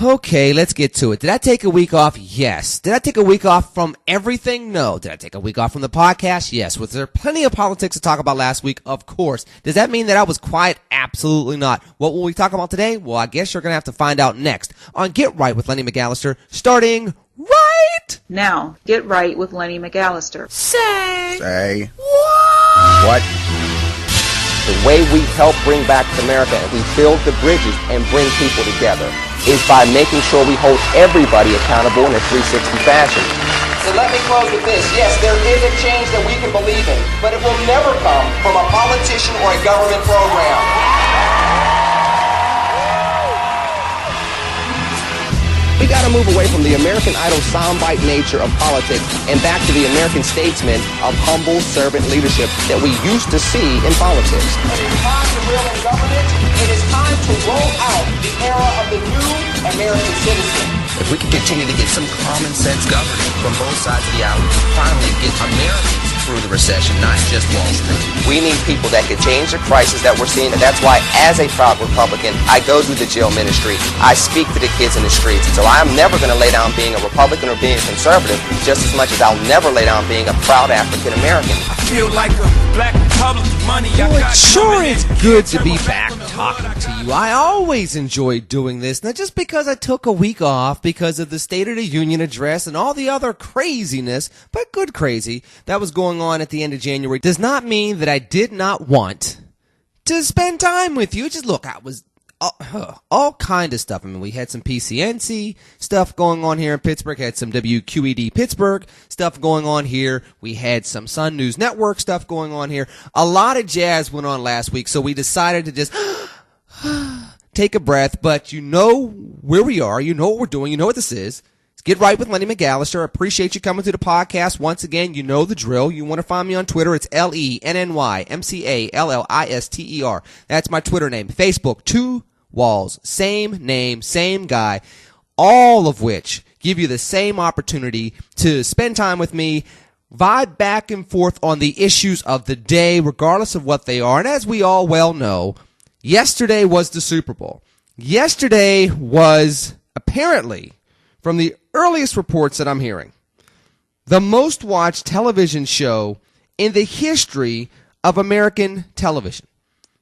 Okay, let's get to it. Did I take a week off? Yes. Did I take a week off from everything? No. Did I take a week off from the podcast? Yes. Was there plenty of politics to talk about last week? Of course. Does that mean that I was quiet? Absolutely not. What will we talk about today? Well, I guess you're going to have to find out next on Get Right with Lenny McAllister, starting right now. Get Right with Lenny McAllister. Say. What? The way we help bring back America and we build the bridges and bring people together is by making sure we hold everybody accountable in a 360 fashion. So let me close with this. Yes, there is a change that we can believe in, but it will never come from a politician or a government program. We got to move away from the American Idol soundbite nature of politics and back to the American statesman of humble servant leadership that we used to see in politics. But it's time to reel in government. It is time to roll out the era of the new American citizen. If we can continue to get some common sense governing from both sides of the aisle, finally get Americans through the recession, not just Wall Street. We need people that can change the crisis that we're seeing, and that's why, as a proud Republican, I go through the jail ministry. I speak to the kids in the streets. So I'm never going to lay down being a Republican or being a conservative, just as much as I'll never lay down being a proud African American. I feel like a black Republican. Money I got. Sure, it's good to be back talking to you. I always enjoy doing this, not just because I took a week off because of the State of the Union address and all the other craziness, but good crazy that was going on at the end of January does not mean that I did not want to spend time with you. Just look, I was all kind of stuff. I mean, we had some PCNC stuff going on here in Pittsburgh, had some WQED Pittsburgh stuff going on here. We had some Sun News Network stuff going on here. A lot of jazz went on last week, so we decided to just take a breath. But you know where we are. You know what we're doing. You know what this is. It's Get Right with Lenny McAllister. I appreciate you coming to the podcast. Once again, you know the drill. You want to find me on Twitter. It's LennyMcAllister. That's my Twitter name. Facebook, 2 Walls, same name, same guy, all of which give you the same opportunity to spend time with me, vibe back and forth on the issues of the day, regardless of what they are. And as we all well know, yesterday was the Super Bowl. Yesterday was, apparently, from the earliest reports that I'm hearing, the most watched television show in the history of American television.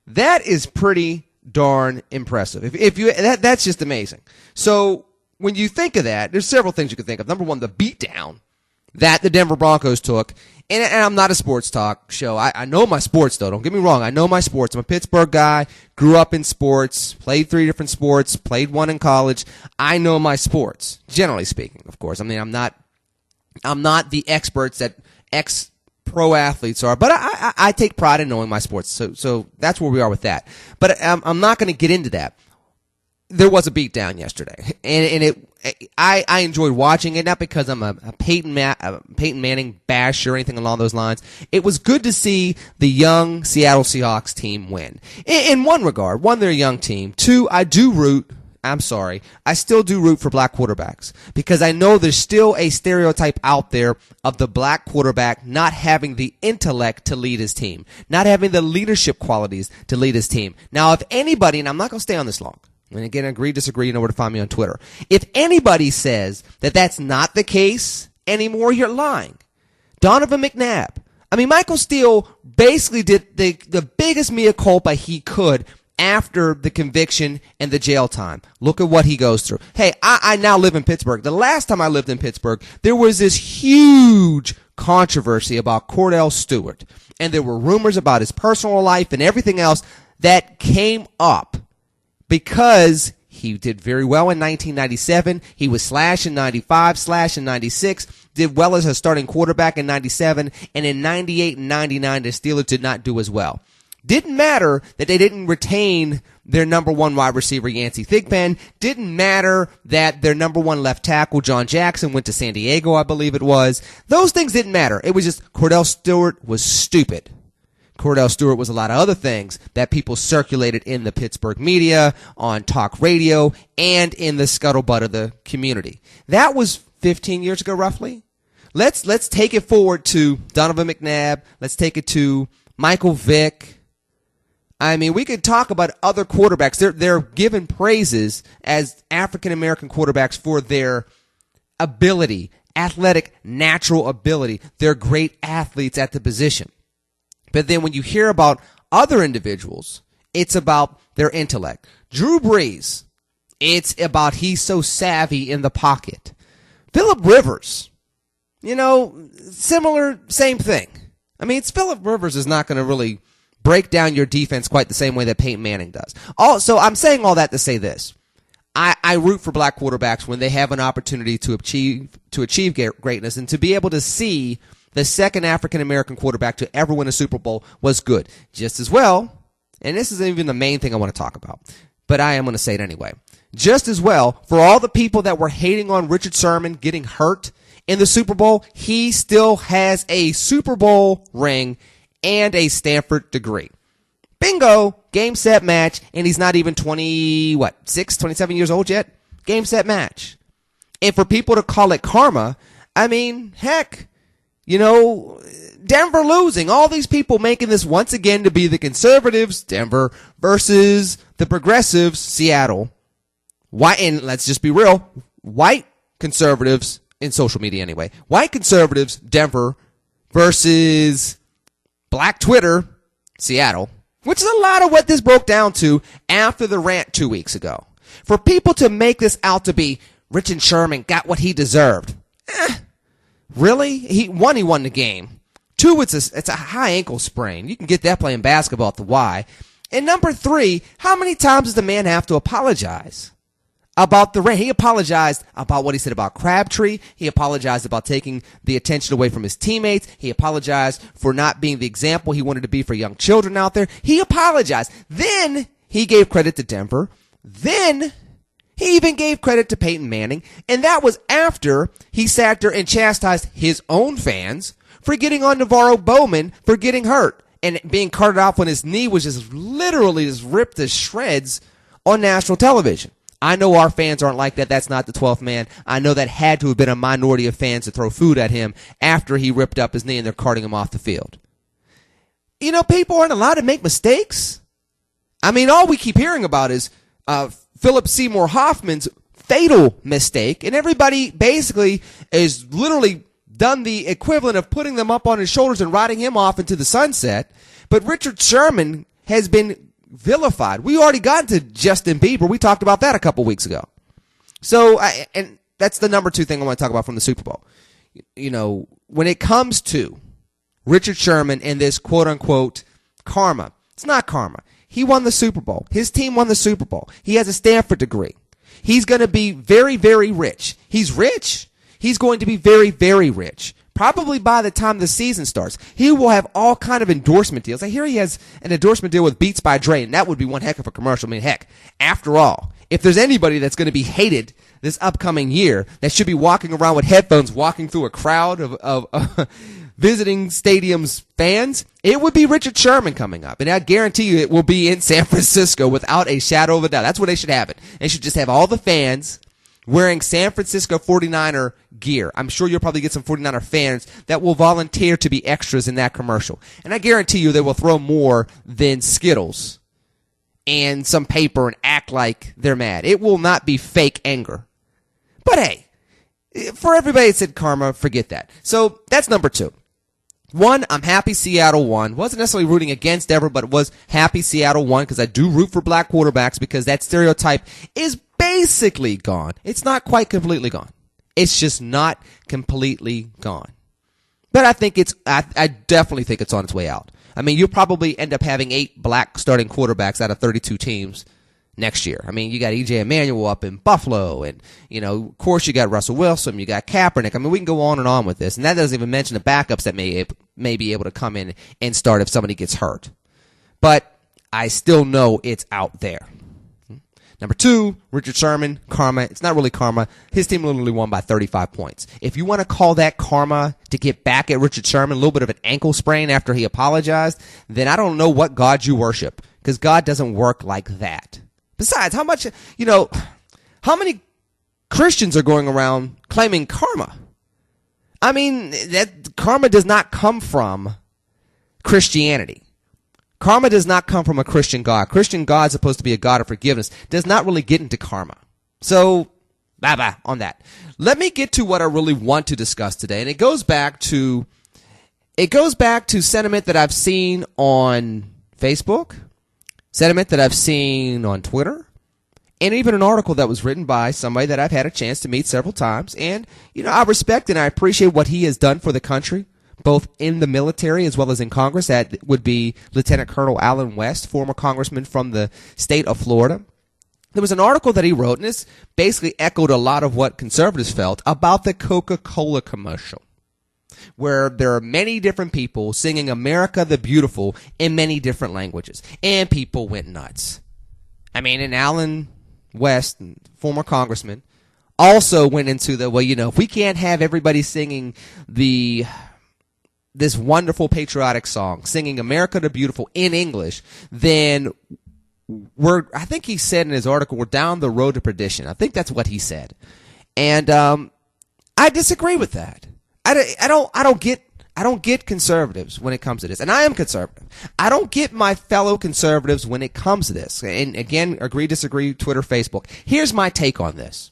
That is pretty darn impressive. If you that's just amazing. So when you think of that, there's several things you can think of. Number one, the beatdown that the Denver Broncos took. And I'm not a sports talk show. I know my sports, though. Don't get me wrong. I know my sports. I'm a Pittsburgh guy, grew up in sports, played 3 different sports, played 1 in college. I know my sports, generally speaking, of course. I mean, I'm not the experts that pro athletes are, but I take pride in knowing my sports, so that's where we are with that. But I'm not going to get into that. There was a beatdown yesterday, and I enjoyed watching it, not because I'm a Peyton Manning basher or anything along those lines. It was good to see the young Seattle Seahawks team win. In one regard, one, they're a young team. 2, I still do root for black quarterbacks because I know there's still a stereotype out there of the black quarterback not having the intellect to lead his team, not having the leadership qualities to lead his team. Now, if anybody, and I'm not going to stay on this long, and again, agree, disagree, you know where to find me on Twitter. If anybody says that that's not the case anymore, you're lying. Donovan McNabb. I mean, Michael Steele basically did the biggest mea culpa he could after the conviction and the jail time. Look at what he goes through. Hey, I now live in Pittsburgh. The last time I lived in Pittsburgh, there was this huge controversy about Cordell Stewart. And there were rumors about his personal life and everything else that came up because he did very well in 1997. He was slashed in 95, slashed in 96, did well as a starting quarterback in 97, and in 98 and 99, the Steelers did not do as well. Didn't matter that they didn't retain their number 1 wide receiver, Yancey Thigpen. Didn't matter that their number 1 left tackle, John Jackson, went to San Diego, I believe it was. Those things didn't matter. It was just Cordell Stewart was stupid. Cordell Stewart was a lot of other things that people circulated in the Pittsburgh media, on talk radio, and in the scuttlebutt of the community. That was 15 years ago, roughly. Let's take it forward to Donovan McNabb. Let's take it to Michael Vick. I mean, we could talk about other quarterbacks. They're given praises as African-American quarterbacks for their ability, athletic, natural ability. They're great athletes at the position. But then when you hear about other individuals, it's about their intellect. Drew Brees, it's about he's so savvy in the pocket. Phillip Rivers, similar, same thing. I mean, Phillip Rivers is not going to really break down your defense quite the same way that Peyton Manning does. Also, I'm saying all that to say this. I root for black quarterbacks when they have an opportunity to achieve greatness, and to be able to see the second African-American quarterback to ever win a Super Bowl was good. Just as well, and this isn't even the main thing I want to talk about, but I am going to say it anyway. Just as well, for all the people that were hating on Richard Sherman getting hurt in the Super Bowl, he still has a Super Bowl ring and a Stanford degree. Bingo! Game, set, match, and he's not even 27 years old yet? Game, set, match. And for people to call it karma, I mean, heck, Denver losing, all these people making this once again to be the conservatives, Denver, versus the progressives, Seattle. Why? And let's just be real, white conservatives, in social media anyway, white conservatives, Denver, versus black Twitter, Seattle, which is a lot of what this broke down to after the rant 2 weeks ago. For people to make this out to be Richard Sherman got what he deserved. Really? He won the game. 2, it's a high ankle sprain. You can get that playing basketball at the Y. And number 3, how many times does the man have to apologize about the rant? He apologized about what he said about Crabtree. He apologized about taking the attention away from his teammates. He apologized for not being the example he wanted to be for young children out there. He apologized. Then he gave credit to Denver. Then he even gave credit to Peyton Manning. And that was after he sat there and chastised his own fans for getting on Navarro Bowman for getting hurt and being carted off when his knee was just literally just ripped to shreds on national television. I know our fans aren't like that. That's not the 12th man. I know that had to have been a minority of fans to throw food at him after he ripped up his knee and they're carting him off the field. People aren't allowed to make mistakes. I mean, all we keep hearing about is Philip Seymour Hoffman's fatal mistake, and everybody basically is literally done the equivalent of putting them up on his shoulders and riding him off into the sunset. But Richard Sherman has been vilified. We already got into Justin Bieber. We talked about that a couple weeks ago. So, and that's the number 2 thing I want to talk about from the Super Bowl. When it comes to Richard Sherman and this quote-unquote karma, it's not karma. He won the Super Bowl. His team won the Super Bowl. He has a Stanford degree. He's going to be very, very rich. He's rich. He's going to be very, very rich. Probably by the time the season starts, he will have all kind of endorsement deals. I hear he has an endorsement deal with Beats by Dre, and that would be one heck of a commercial. I mean, heck, after all, if there's anybody that's going to be hated this upcoming year that should be walking around with headphones, walking through a crowd of visiting stadiums fans, it would be Richard Sherman coming up. And I guarantee you it will be in San Francisco without a shadow of a doubt. That's where they should have it. They should just have all the fans wearing San Francisco 49er gear. I'm sure you'll probably get some 49er fans that will volunteer to be extras in that commercial. And I guarantee you they will throw more than Skittles and some paper and act like they're mad. It will not be fake anger. But hey, for everybody that said karma, forget that. So that's number 2. 1, I'm happy Seattle won. Wasn't necessarily rooting against Denver, but was happy Seattle won because I do root for black quarterbacks because that stereotype is basically gone. It's not quite completely gone. It's just not completely gone. But I think I definitely think it's on its way out. I mean, you'll probably end up having 8 black starting quarterbacks out of 32 teams next year. I mean, you got E.J. Emanuel up in Buffalo, and, of course you got Russell Wilson, you got Kaepernick. I mean, we can go on and on with this, and that doesn't even mention the backups that may be able to come in and start if somebody gets hurt. But I still know it's out there. Number 2, Richard Sherman, karma. It's not really karma. His team literally won by 35 points. If you want to call that karma to get back at Richard Sherman, a little bit of an ankle sprain after he apologized, then I don't know what God you worship, because God doesn't work like that. Besides, how many Christians are going around claiming karma? I mean, that karma does not come from Christianity. Karma does not come from a Christian God. Christian God is supposed to be a God of forgiveness. Does not really get into karma. So, bye-bye on that. Let me get to what I really want to discuss today. And it goes back to sentiment that I've seen on Facebook, sentiment that I've seen on Twitter, and even an article that was written by somebody that I've had a chance to meet several times. And, I respect and I appreciate what he has done for the country, both in the military as well as in Congress. That would be Lieutenant Colonel Allen West, former congressman from the state of Florida. There was an article that he wrote, and this basically echoed a lot of what conservatives felt about the Coca-Cola commercial, where there are many different people singing America the Beautiful in many different languages, and people went nuts. And Allen West, former congressman, also went into if we can't have everybody singing this wonderful patriotic song, singing America the Beautiful in English, then I think he said in his article, we're down the road to perdition. I think that's what he said. And I disagree with that. I don't get conservatives when it comes to this. And I am conservative. I don't get my fellow conservatives when it comes to this. And again, agree, disagree, Twitter, Facebook. Here's my take on this.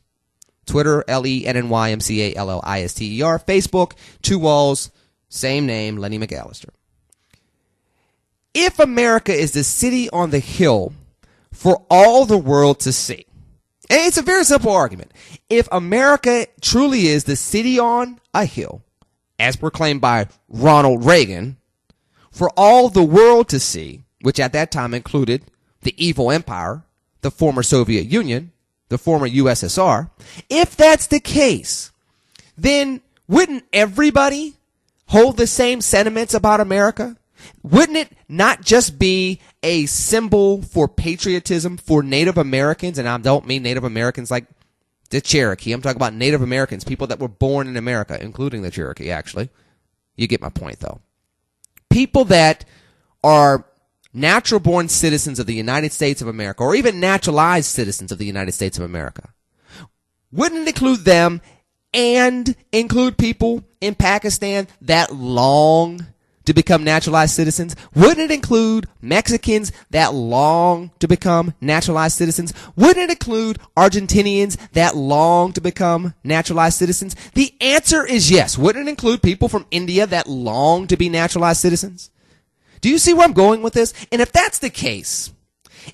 Twitter, LENNYMCALLISTER. Facebook, two walls, same name, Lenny McAllister. If America is the city on the hill for all the world to see, and it's a very simple argument. If America truly is the city on a hill, as proclaimed by Ronald Reagan, for all the world to see, which at that time included the evil empire, the former Soviet Union, the former USSR, if that's the case, then wouldn't everybody hold the same sentiments about America? Wouldn't it not just be a symbol for patriotism for Native Americans? And I don't mean Native Americans like the Cherokee. I'm talking about Native Americans, people that were born in America, including the Cherokee, actually. You get my point, though. People that are natural-born citizens of the United States of America, or even naturalized citizens of the United States of America. Wouldn't it include them and include people in Pakistan that long to become naturalized citizens? Wouldn't it include Mexicans that long to become naturalized citizens? Wouldn't it include Argentinians that long to become naturalized citizens? The answer is yes. Wouldn't it include people from India that long to be naturalized citizens? Do you see where I'm going with this? And if that's the case,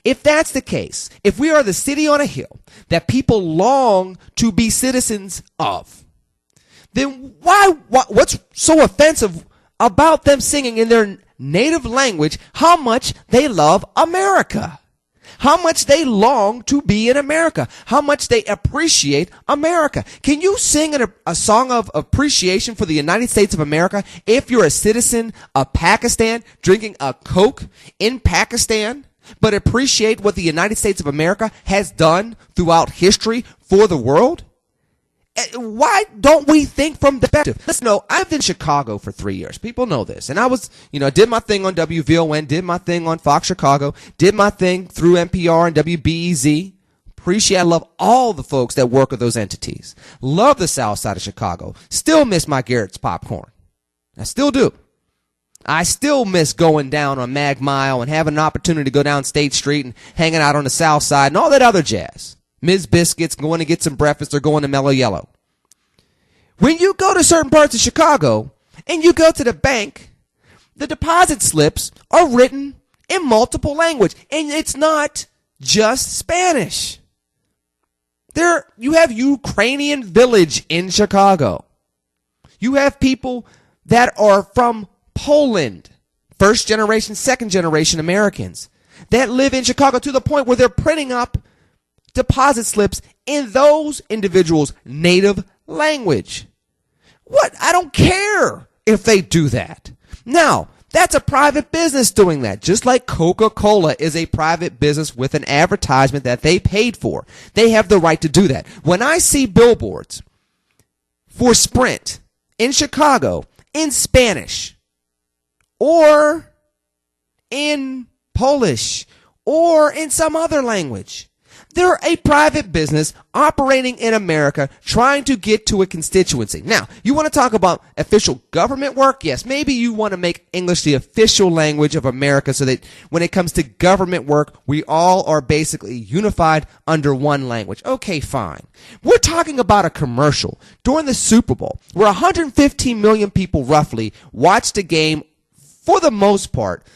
if we are the city on a hill that people long to be citizens of, then what's so offensive about them singing in their native language how much they love America, how much they long to be in America, how much they appreciate America? Can you sing a song of appreciation for the United States of America if you're a citizen of Pakistan drinking a Coke in Pakistan, but appreciate what the United States of America has done throughout history for the world? Why don't we think from the perspective? Listen, no, I've been in Chicago for 3 years. People know this. And I was, did my thing on WVON, did my thing on Fox Chicago, did my thing through NPR and WBEZ. I love all the folks that work with those entities. Love the South Side of Chicago. Still miss my Garrett's popcorn. I still do. I still miss going down on Mag Mile and having an opportunity to go down State Street and hanging out on the South Side and all that other jazz. Ms. Biscuits, going to get some breakfast, or going to Mellow Yellow. When you go to certain parts of Chicago and you go to the bank, the deposit slips are written in multiple language, and it's not just Spanish. You have Ukrainian Village in Chicago. You have people that are from Poland, first generation, second generation Americans that live in Chicago to the point where they're printing up deposit slips in those individuals' native language. What? I don't care if they do that. Now, that's a private business doing that, just like Coca-Cola is a private business with an advertisement that they paid for. They have the right to do that. When I see billboards for Sprint in Chicago in Spanish or in Polish or in some other language, They're a private business operating in America trying to get to a constituency. Now, you want to talk about official government work? Yes, maybe you want to make English the official language of America so that when it comes to government work, we all are basically unified under one language. Okay, fine. We're talking about a commercial during the Super Bowl where 115 million people roughly watched a game for the most part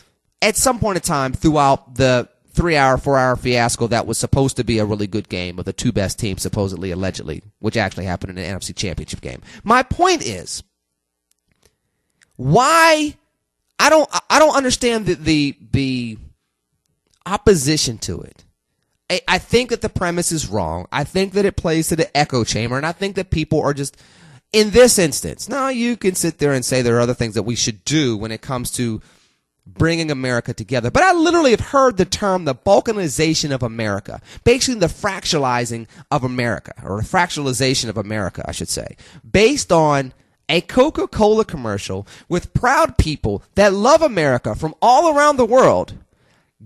at some point in time throughout the 3-hour, 4-hour fiasco that was supposed to be a really good game of the two best teams, supposedly, allegedly, which actually happened in an NFC Championship game. My point is, why I don't understand the opposition to it. I think that the premise is wrong. I think that it plays to the echo chamber, and I think that people are just, in this instance, now you can sit there and say there are other things that we should do when it comes to bringing America together. But I literally have heard the term the balkanization of America, basically the fractionalizing of America, or the fractionalization of America, I should say, based on a Coca-Cola commercial with proud people that love America from all around the world,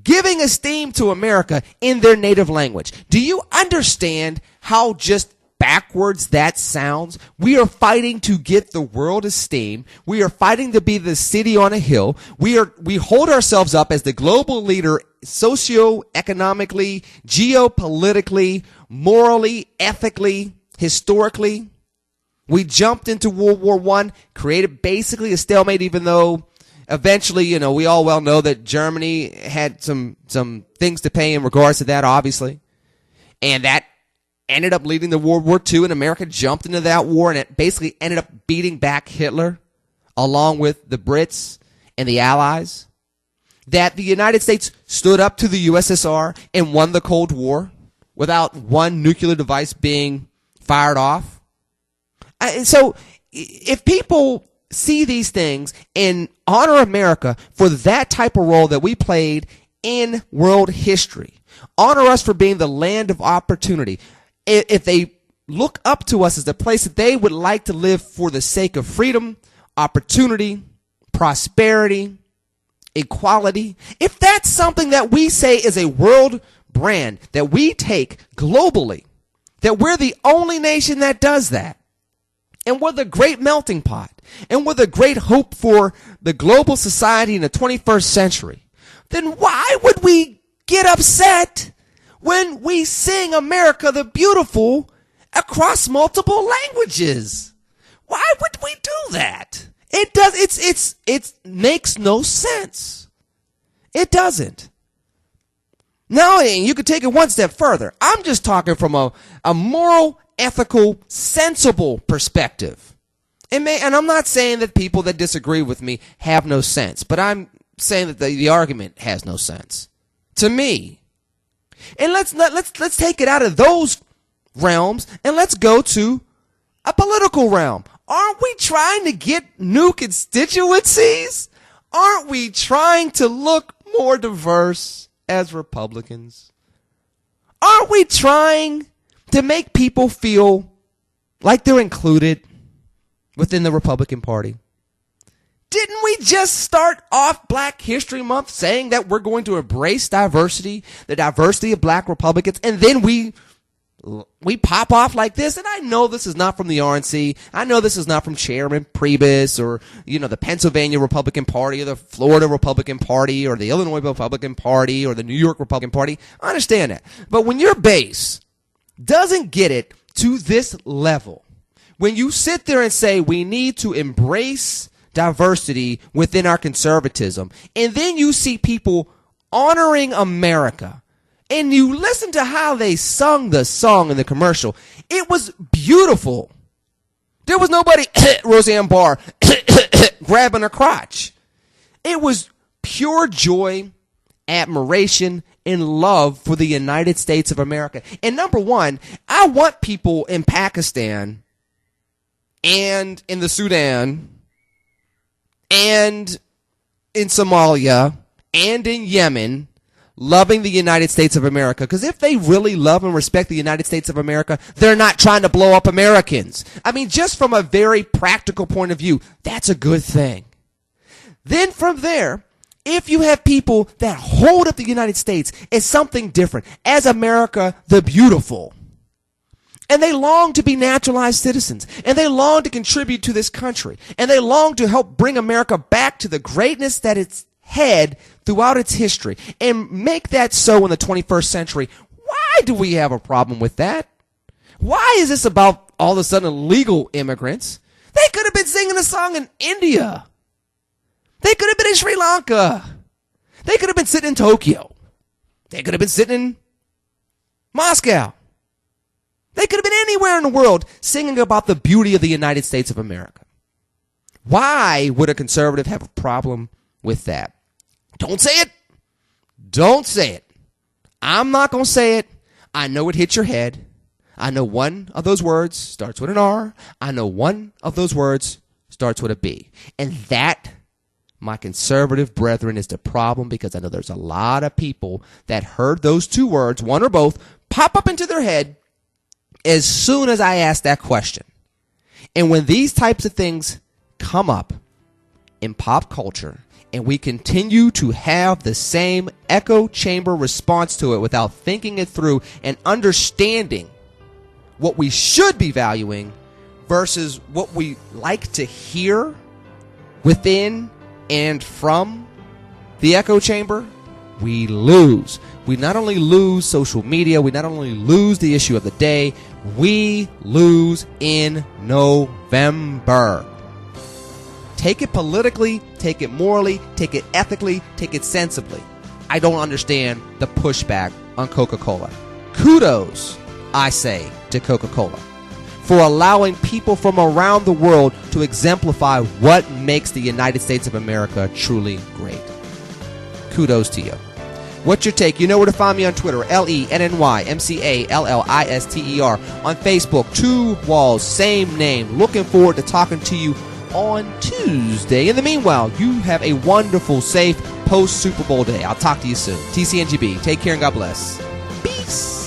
giving esteem to America in their native language. Do you understand how just backwards that sounds? We are fighting to get the world esteem. We are fighting to be the city on a hill. We hold ourselves up as the global leader socioeconomically, geopolitically, morally, ethically, historically. We jumped into World War I, created basically a stalemate, even though eventually, we all well know that Germany had some things to pay in regards to that, obviously. And that ended up leading to World War II, and America jumped into that war, and it basically ended up beating back Hitler, along with the Brits and the Allies. That the United States stood up to the USSR and won the Cold War without one nuclear device being fired off. So if people see these things and honor America for that type of role that we played in world history, honor us for being the land of opportunity, if they look up to us as the place that they would like to live for the sake of freedom, opportunity, prosperity, equality, if that's something that we say is a world brand that we take globally, that we're the only nation that does that, and we're the great melting pot, and we're the great hope for the global society in the 21st century, then why would we get upset when we sing America the Beautiful across multiple languages? Why would we do that? It makes no sense. It doesn't. Now, you could take it one step further. I'm just talking from a moral, ethical, sensible perspective. And I'm not saying that people that disagree with me have no sense, but I'm saying that the argument has no sense to me. And let's take it out of those realms and let's go to a political realm. Aren't we trying to get new constituencies? Aren't we trying to look more diverse as Republicans? Aren't we trying to make people feel like they're included within the Republican Party? Didn't we just start off Black History Month saying that we're going to embrace diversity, the diversity of Black Republicans, and then we pop off like this? And I know this is not from the RNC. I know this is not from Chairman Priebus or, the Pennsylvania Republican Party or the Florida Republican Party or the Illinois Republican Party or the New York Republican Party. I understand that. But when your base doesn't get it to this level, when you sit there and say we need to embrace diversity within our conservatism, and then you see people honoring America, and you listen to how they sung the song in the commercial, it was beautiful. There was nobody, Roseanne Barr, grabbing her crotch. It was pure joy, admiration, and love for the United States of America. And number one, I want people in Pakistan and in the Sudan and in Somalia and in Yemen loving the United States of America. Because if they really love and respect the United States of America, they're not trying to blow up Americans. I mean, just from a very practical point of view, that's a good thing. Then from there, If you have people that hold up the United States as something different, as America the beautiful, and they long to be naturalized citizens, and they long to contribute to this country, and they long to help bring America back to the greatness that it's had throughout its history, and make that so in the 21st century, why do we have a problem with that? Why is this about all of a sudden illegal immigrants? They could have been singing a song in India. They could have been in Sri Lanka. They could have been sitting in Tokyo. They could have been sitting in Moscow. They could have been anywhere in the world singing about the beauty of the United States of America. Why would a conservative have a problem with that? Don't say it. Don't say it. I'm not going to say it. I know it hits your head. I know one of those words starts with an R. I know one of those words starts with a B. And that, my conservative brethren, is the problem, because I know there's a lot of people that heard those two words, one or both, pop up into their head as soon as I ask that question. And when these types of things come up in pop culture, and we continue to have the same echo chamber response to it without thinking it through and understanding what we should be valuing versus what we like to hear within and from the echo chamber, we lose. We not only lose social media, we not only lose the issue of the day, we lose in November. Take it politically, take it morally, take it ethically, take it sensibly. I don't understand the pushback on Coca-Cola. Kudos, I say, to Coca-Cola for allowing people from around the world to exemplify what makes the United States of America truly great. Kudos to you. What's your take? You know where to find me on Twitter, LennyMcAllister. On Facebook, Two Walls, same name. Looking forward to talking to you on Tuesday. In the meanwhile, you have a wonderful, safe post-Super Bowl day. I'll talk to you soon. TCNGB. Take care and God bless. Peace.